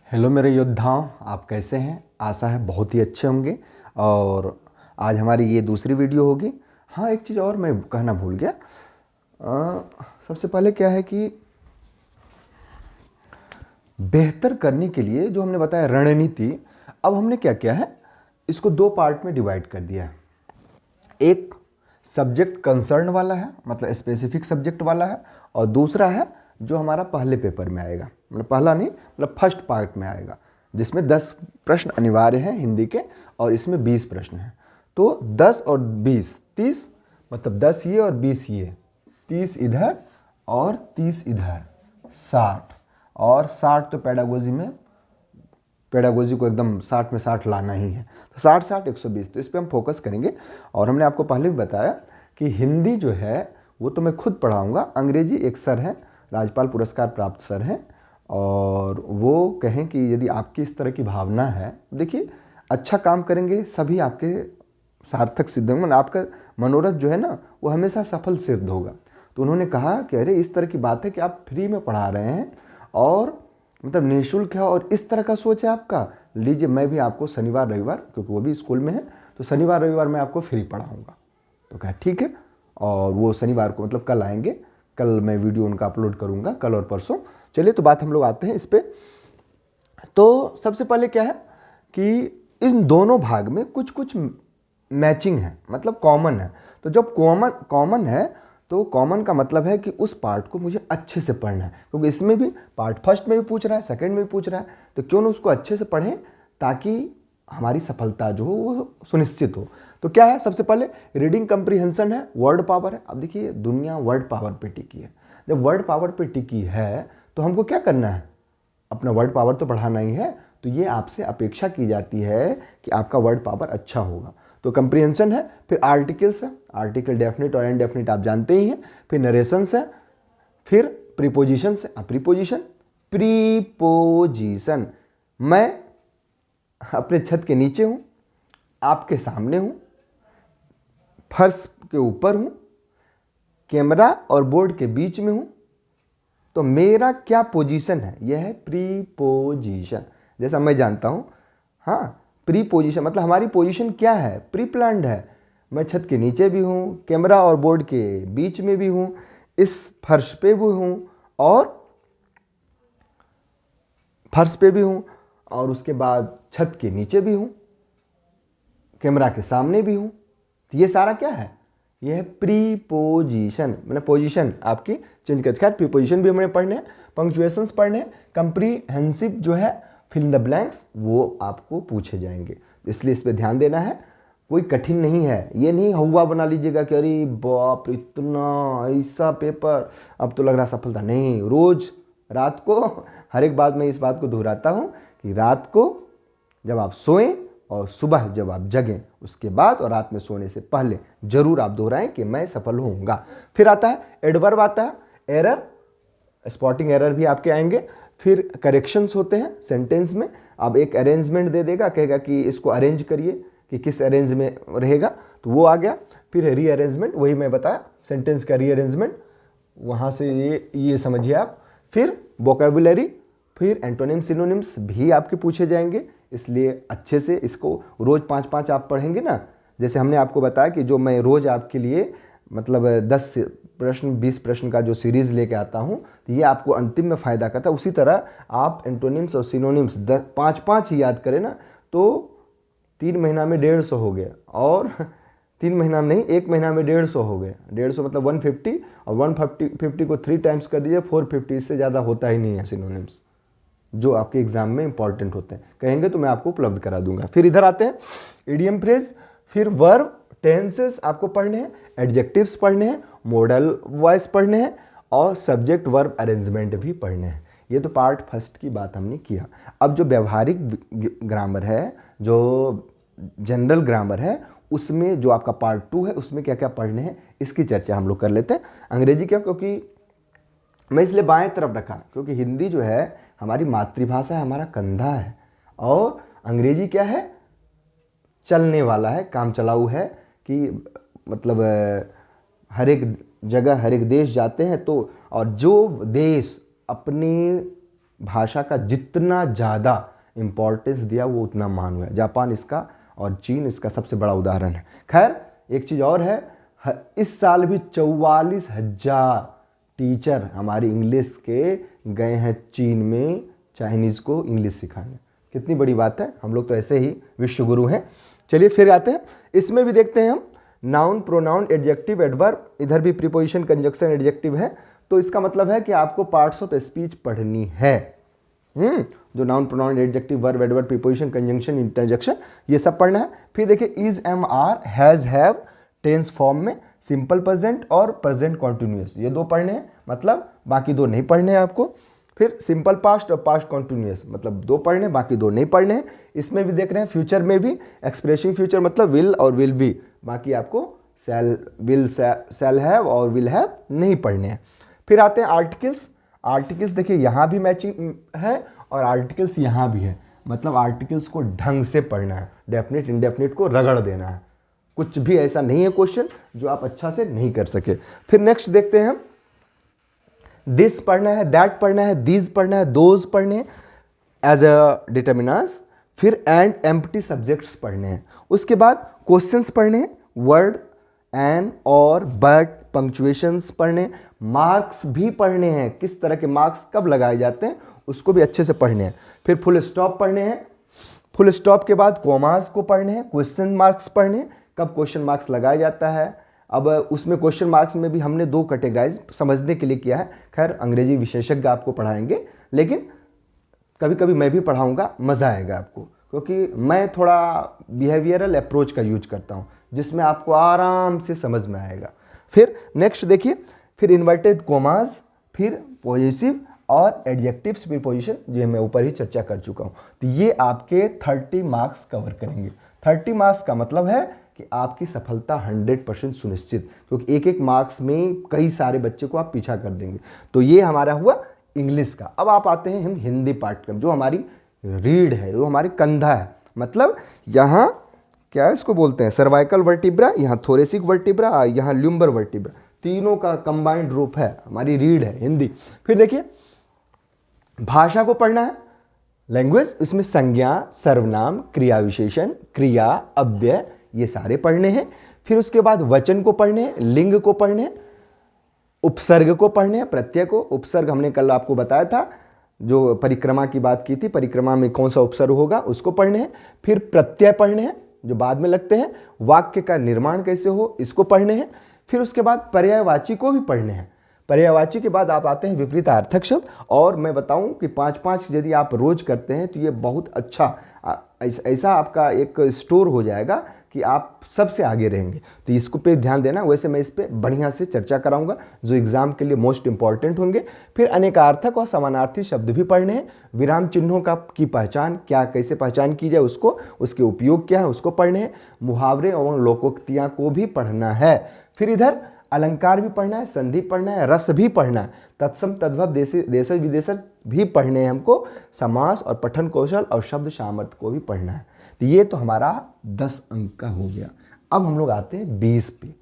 Hello मेरे योद्धाओं, आप कैसे हैं? आशा है बहुत ही अच्छे होंगे। और आज हमारी ये दूसरी वीडियो होगी। हाँ, एक चीज़ और मैं कहना भूल गया। सबसे पहले क्या है कि बेहतर करने के लिए जो हमने बताया रणनीति, अब हमने क्या किया है, इसको दो पार्ट में डिवाइड कर दिया है। एक सब्जेक्ट कंसर्न वाला है, मतलब स्पेसिफिक सब्जेक्ट वाला है, और दूसरा है जो हमारा पहले पेपर में आएगा, मतलब पहला नहीं, मतलब फर्स्ट पार्ट में आएगा, जिसमें 10 प्रश्न अनिवार्य हैं हिंदी के, और इसमें 20 प्रश्न हैं। तो 10 और 20 30, मतलब 10 ये और 20 ये, 30 इधर और 30 इधर, 60। और 60 तो पेडागोजी को एकदम 60 में 60 लाना ही है, तो 60 60 120, तो इस पर हम फोकस करेंगे। और हमने आपको पहले भी बताया कि हिंदी जो है वो तो मैं खुद पढ़ाऊँगा। अंग्रेजी एक सर हैं, राज्यपाल पुरस्कार प्राप्त सर हैं, और वो कहें कि यदि आपकी इस तरह की भावना है, देखिए अच्छा काम करेंगे सभी आपके सार्थक सिद्ध होंगे, आपका मनोरथ जो है ना वो हमेशा सफल सिद्ध होगा। तो उन्होंने कहा कि अरे इस तरह की बात है कि आप फ्री में पढ़ा रहे हैं और मतलब निःशुल्क है, और इस तरह का सोच है आपका, लीजिए मैं भी आपको शनिवार रविवार, क्योंकि वो भी स्कूल में है, तो शनिवार रविवार मैं आपको फ्री पढ़ाऊँगा। तो कहा ठीक है, और वो शनिवार को मतलब कल आएंगे, कल मैं वीडियो उनका अपलोड करूँगा, कल और परसों। चलिए तो बात हम लोग आते हैं इस पर। तो सबसे पहले क्या है कि इन दोनों भाग में कुछ कुछ मैचिंग है, मतलब कॉमन है। तो जब कॉमन कॉमन है तो कॉमन का मतलब है कि उस पार्ट को मुझे अच्छे से पढ़ना है, क्योंकि इसमें भी पार्ट फर्स्ट में भी पूछ रहा है, सेकंड में भी पूछ रहा है, तो क्यों ना उसको अच्छे से पढ़ें ताकि हमारी सफलता जो हो वो सुनिश्चित हो। तो क्या है, सबसे पहले रीडिंग कंप्रीहेंशन है, वर्ड पावर है। अब देखिए दुनिया वर्ड पावर पे टिकी है। जब वर्ड पावर पे टिकी है तो हमको क्या करना है, अपना वर्ड पावर तो बढ़ाना ही है। तो ये आपसे अपेक्षा की जाती है कि आपका वर्ड पावर अच्छा होगा। तो कंप्रीहेंशन है, फिर आर्टिकल्स है, आर्टिकल डेफिनेट और इनडेफिनेट आप जानते ही हैं, फिर नरेशंस है, फिर प्रीपोजिशंस है। प्रीपोजिशन, मैं अपने छत के नीचे हूँ, आपके सामने हूँ, फर्श के ऊपर हूँ, कैमरा और बोर्ड के बीच में हूँ, तो मेरा क्या पोजीशन है, यह है प्रीपोजिशन। जैसा मैं जानता हूँ, हाँ, प्रीपोजिशन मतलब हमारी पोजीशन क्या है, प्री प्लान्ड है। मैं छत के नीचे भी हूँ, कैमरा और बोर्ड के बीच में भी हूँ, इस फर्श पे भी हूँ, और फर्श पे भी हूँ, और उसके बाद छत के नीचे भी हूँ, कैमरा के सामने भी हूँ। तो ये सारा क्या है, ये है प्रीपोजिशन, मैंने पोजीशन आपकी चेंज कर। खैर प्रीपोजिशन भी हमें पढ़ने हैं, पंक्चुएशंस पढ़ने हैं, कंप्रीहेंसिव जो है फिल इन द ब्लैंक्स वो आपको पूछे जाएंगे, इसलिए इस पर ध्यान देना है। कोई कठिन नहीं है, ये नहीं हुआ बना लीजिएगा कि अरे बाप इतना ऐसा पेपर, अब तो लग रहा सफलता नहीं। रोज रात को हर एक बात में इस बात को दोहराता हूँ कि रात को जब आप सोएं और सुबह जब आप जगें, उसके बाद और रात में सोने से पहले जरूर आप दोहराएं कि मैं सफल होऊंगा। फिर आता है एडवर्ब, आता है एरर, स्पॉटिंग एरर भी आपके आएंगे। फिर करेक्शंस होते हैं सेंटेंस में, अब एक अरेंजमेंट दे देगा, कहेगा कि इसको अरेंज करिए कि किस अरेंज में रहेगा, तो वो आ गया। फिर है रीअरेंजमेंट, वही मैं बताया सेंटेंस का रीअरेंजमेंट, वहाँ से ये समझिए आप। फिर वोकेबुलरी, फिर एंटोनिम सिनोनिम्स भी आपके पूछे जाएंगे, इसलिए अच्छे से इसको रोज़ 5-5 आप पढ़ेंगे ना। जैसे हमने आपको बताया कि जो मैं रोज़ आपके लिए मतलब 10 प्रश्न 20 प्रश्न का जो सीरीज़ लेके आता हूँ, तो ये आपको अंतिम में फ़ायदा करता है। उसी तरह आप एंटोनिम्स और सिनोनिम्स 5-5 ही याद करें ना, तो 3 महीना में 150 हो गया, और 3 महीना में नहीं, 1 महीना में 150 हो गया। 150 मतलब 150, और 150 को 3 टाइम्स कर दीजिए 450, इससे ज़्यादा होता ही नहीं है सिनोनिम्स जो आपके एग्जाम में इंपॉर्टेंट होते हैं। कहेंगे तो मैं आपको उपलब्ध करा दूंगा। फिर इधर आते हैं इडियम फ्रेज, फिर वर्ब, टेंसेस आपको पढ़ने हैं, एडजेक्टिव्स पढ़ने हैं, मॉडल वॉइस पढ़ने हैं, और सब्जेक्ट वर्ब अरेंजमेंट भी पढ़ने हैं। ये तो पार्ट फर्स्ट की बात हमने किया। अब जो व्यवहारिक ग्रामर है, जो जनरल ग्रामर है, उसमें जो आपका पार्ट 2 है, उसमें क्या क्या पढ़ने हैं इसकी चर्चा हम लोग कर लेते हैं। अंग्रेजी क्या, क्योंकि मैं इसलिए बाएं तरफ रखा क्योंकि हिंदी जो है हमारी मातृभाषा है, हमारा कंधा है, और अंग्रेजी क्या है, चलने वाला है, काम चलाऊ है, कि मतलब हर एक जगह हर एक देश जाते हैं तो, और जो देश अपनी भाषा का जितना ज़्यादा इम्पोर्टेंस दिया वो उतना मान हुआ है। जापान इसका और चीन इसका सबसे बड़ा उदाहरण है। खैर एक चीज़ और है, इस साल भी 44,000 टीचर हमारी इंग्लिश के गए हैं चीन में चाइनीज़ को इंग्लिश सिखाने। कितनी बड़ी बात है, हम लोग तो ऐसे ही विश्व गुरु हैं। चलिए फिर आते हैं, इसमें भी देखते हैं हम नाउन, प्रोनाउन, एडजेक्टिव, एडवर्ब, इधर भी प्रीपोजिशन, कंजंक्शन, एडजेक्टिव है। तो इसका मतलब है कि आपको पार्ट्स ऑफ स्पीच पढ़नी है। जो noun, pronoun, adjective, verb, adverb, preposition, conjunction, interjection, ये सब पढ़ना है। फिर देखिए is, am, are, has, have, tense form में, सिंपल प्रेजेंट और प्रेजेंट कॉन्टिन्यूअस, ये दो पढ़ने हैं, मतलब बाकी दो नहीं पढ़ने हैं आपको। फिर सिंपल पास्ट और पास्ट कॉन्टिन्यूअस, मतलब दो पढ़ने, बाकी दो नहीं पढ़ने हैं। इसमें भी देख रहे हैं फ्यूचर में भी एक्सप्रेसिंग फ्यूचर मतलब विल और विल बी, बाकी आपको शैल हैव और विल हैव नहीं पढ़ने हैं। फिर आते हैं आर्टिकल्स। आर्टिकल्स देखिए यहाँ भी मैचिंग है और आर्टिकल्स यहाँ भी है, मतलब आर्टिकल्स को ढंग से पढ़ना है, डेफिनेट इंडेफिनेट को रगड़ देना है। कुछ भी ऐसा नहीं है क्वेश्चन जो आप अच्छा से नहीं कर सके। फिर नेक्स्ट देखते हैं, दिस पढ़ना है, दैट पढ़ना है, दीज पढ़ना है, दोज पढ़ने हैं एज अ डिटर्मिनर्स। फिर एंड एम्प्टी सब्जेक्ट्स पढ़ने हैं। उसके बाद क्वेश्चंस पढ़ने हैं, वर्ड, एंड, और, बट, पंक्चुएशंस पढ़ने, मार्क्स भी पढ़ने हैं, किस तरह के मार्क्स कब लगाए जाते हैं उसको भी अच्छे से पढ़ने हैं। फिर फुल स्टॉप पढ़ने हैं, फुल स्टॉप के बाद कॉमास को पढ़ने हैं, क्वेश्चन मार्क्स पढ़ने, कब क्वेश्चन मार्क्स लगाया जाता है। अब उसमें क्वेश्चन मार्क्स में भी हमने दो कैटेगराइज समझने के लिए किया है। खैर अंग्रेजी विशेषज्ञ आपको पढ़ाएंगे, लेकिन कभी कभी मैं भी पढ़ाऊंगा, मज़ा आएगा आपको, क्योंकि मैं थोड़ा बिहेवियरल अप्रोच का यूज करता हूँ जिसमें आपको आराम से समझ में आएगा। फिर नेक्स्ट देखिए, फिर इन्वर्टेड कोमास, फिर पॉजिटिव और एडजेक्टिव्स प्रीपोजिशन, जो मैं ऊपर ही चर्चा कर चुका हूँ। तो ये आपके 30 मार्क्स कवर करेंगे। 30 मार्क्स का मतलब है कि आपकी सफलता 100% सुनिश्चित, क्योंकि एक एक मार्क्स में कई सारे बच्चे को आप पीछा कर देंगे। तो ये हमारा हुआ इंग्लिश का। अब आप आते हैं हम हिंदी पाठ्यक्रम, जो हमारी रीढ़ है, जो हमारी कंधा है, मतलब यहाँ क्या इसको बोलते हैं, सर्वाइकल वर्टिब्रा, यहाँ थोरेसिक वर्टिब्रा, यहाँ ल्यूम्बर वर्टिब्रा, तीनों का कंबाइंड रूप है, हमारी रीढ़ है हिंदी। फिर देखिए भाषा को पढ़ना है, लैंग्वेज, इसमें संज्ञा, सर्वनाम, क्रिया विशेषण, क्रिया, अव्यय, ये सारे पढ़ने हैं। फिर उसके बाद वचन को पढ़ने हैं, लिंग को पढ़ने हैं, उपसर्ग को पढ़ने हैं, प्रत्यय को। उपसर्ग हमने कल आपको बताया था, जो परिक्रमा की बात की थी, परिक्रमा में कौन सा उपसर्ग होगा उसको पढ़ने हैं। फिर प्रत्यय पढ़ने हैं जो बाद में लगते हैं, वाक्य का निर्माण कैसे हो इसको पढ़ने हैं। फिर उसके बाद पर्यायवाची को भी पढ़ने हैं। पर्यायवाची के बाद आप आते हैं विपरीतार्थक शब्द, और मैं बताऊं कि 5-5 यदि आप रोज करते हैं तो ये बहुत अच्छा ऐसा आपका एक स्टोर हो जाएगा कि आप सबसे आगे रहेंगे। तो इसको पे ध्यान देना। वैसे मैं इस पे बढ़िया से चर्चा कराऊंगा जो एग्जाम के लिए मोस्ट इंपॉर्टेंट होंगे। फिर अनेकार्थक और समानार्थी शब्द भी पढ़ने हैं। विराम चिन्हों की पहचान क्या, कैसे पहचान की जाए उसको, उसके उपयोग क्या है उसको पढ़ने हैं। मुहावरे और लोकोक्तियाँ को भी पढ़ना है। फिर इधर अलंकार भी पढ़ना है, संधि पढ़ना है, रस भी पढ़ना है, तत्सम तद्भव देश विदेशज भी पढ़ने हैं हमको, समास और पठन कौशल और शब्द सामर्थ्य को भी पढ़ना है। तो ये तो हमारा 10 अंक का हो गया। अब हम लोग आते हैं 20 पे।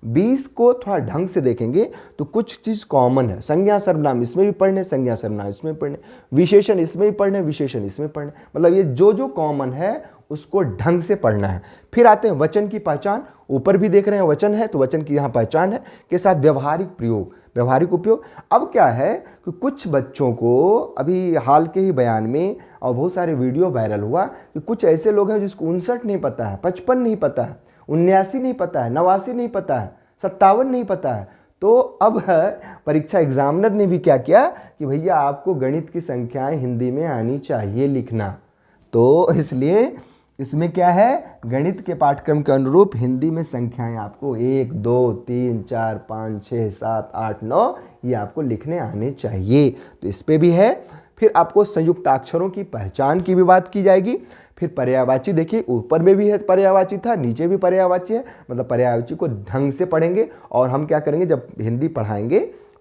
20 को थोड़ा ढंग से देखेंगे तो कुछ चीज़ कॉमन है। संज्ञा सर्वनाम इसमें भी पढ़ने, संज्ञा सर्वनाम इसमें पढ़ने, विशेषण इसमें भी पढ़ने, विशेषण इसमें पढ़ने, मतलब ये जो जो कॉमन है उसको ढंग से पढ़ना है। फिर आते हैं वचन की पहचान। ऊपर भी देख रहे हैं वचन है तो वचन की यहाँ पहचान है, के साथ व्यवहारिक प्रयोग, व्यवहारिक उपयोग। अब क्या है कि कुछ बच्चों को अभी हाल के ही बयान में और बहुत सारे वीडियो वायरल हुआ कि कुछ ऐसे लोग हैं जिसको 59 नहीं पता है, 55 नहीं पता है, 79 नहीं पता है, 89 नहीं पता है, 57 नहीं पता है। तो अब परीक्षा एग्जामिनर ने भी क्या किया कि भैया आपको गणित की संख्याएं हिंदी में आनी चाहिए लिखना। तो इसलिए इसमें क्या है, गणित के पाठ्यक्रम के अनुरूप हिंदी में संख्याएं आपको 1, 2, 3, 4, 5, 6, 7, 8, 9 ये आपको लिखने आने चाहिए। तो इस पे भी है। फिर आपको संयुक्ताक्षरों की पहचान की भी बात की जाएगी। फिर पर्यायवाची देखिए, ऊपर में भी है पर्यायवाची था, नीचे भी पर्यायवाची है, मतलब पर्यायवाची को ढंग से पढ़ेंगे। और हम क्या करेंगे, जब हिंदी पढ़ाएंगे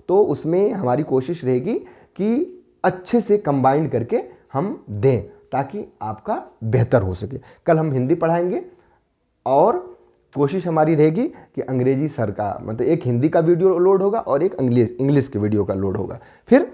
तो उसमें हमारी कोशिश रहेगी कि अच्छे से कंबाइंड करके हम दें ताकि आपका बेहतर हो सके। कल हम हिंदी पढ़ाएंगे और कोशिश हमारी रहेगी कि अंग्रेजी सर का, मतलब एक हिंदी का वीडियो लोड होगा और एक इंग्लिश के वीडियो का लोड होगा। फिर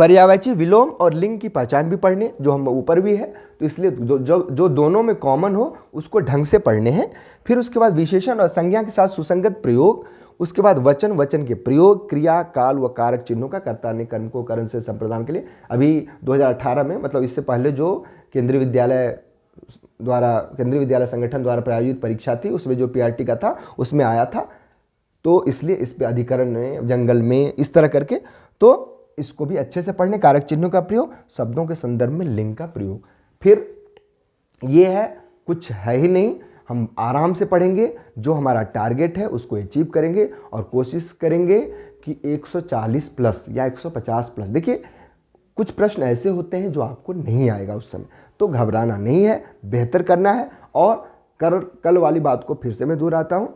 पर्यायवाची विलोम और लिंग की पहचान भी पढ़ने, जो हम ऊपर भी है, तो इसलिए जो दोनों में कॉमन हो उसको ढंग से पढ़ने हैं। फिर उसके बाद विशेषण और संज्ञा के साथ सुसंगत प्रयोग, उसके बाद वचन, वचन के प्रयोग, क्रिया, काल व कारक चिन्हों का कर्ता ने कर्म को करण से संप्रदान के लिए। अभी 2018 में, मतलब इससे पहले जो केंद्रीय विद्यालय संगठन द्वारा प्रायोजित परीक्षा थी, उसमें जो पीआरटी का था उसमें आया था, तो इसलिए इस पे अधिकरण में, जंगल में, इस तरह करके, तो इसको भी अच्छे से पढ़ने। कारक चिन्हों का प्रयोग, शब्दों के संदर्भ में लिंग का प्रयोग। फिर ये है, कुछ है ही नहीं, हम आराम से पढ़ेंगे, जो हमारा टारगेट है उसको अचीव करेंगे और कोशिश करेंगे कि 140 प्लस या 150 प्लस। देखिए कुछ प्रश्न ऐसे होते हैं जो आपको नहीं आएगा उस समय, तो घबराना नहीं है, बेहतर करना है। और कल वाली बात को फिर से मैं दोहराता हूँ,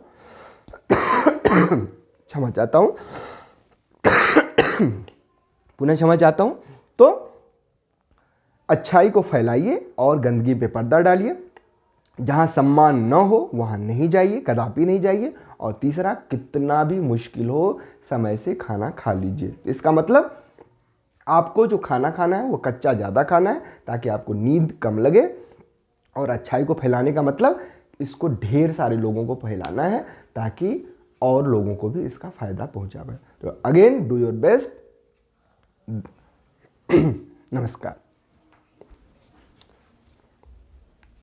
क्षमा चाहता हूँ, पुनः क्षमा चाहता हूँ। तो अच्छाई को फैलाइए और गंदगी पे पर्दा डालिए, जहाँ सम्मान न हो वहाँ नहीं जाइए, कदापि नहीं जाइए। और तीसरा, कितना भी मुश्किल हो समय से खाना खा लीजिए। इसका मतलब आपको जो खाना खाना है वो कच्चा ज़्यादा खाना है, ताकि आपको नींद कम लगे। और अच्छाई को फैलाने का मतलब इसको ढेर सारे लोगों को फैलाना है, ताकि और लोगों को भी इसका फ़ायदा पहुंचा पाए। तो अगेन, डू योर बेस्ट। नमस्कार।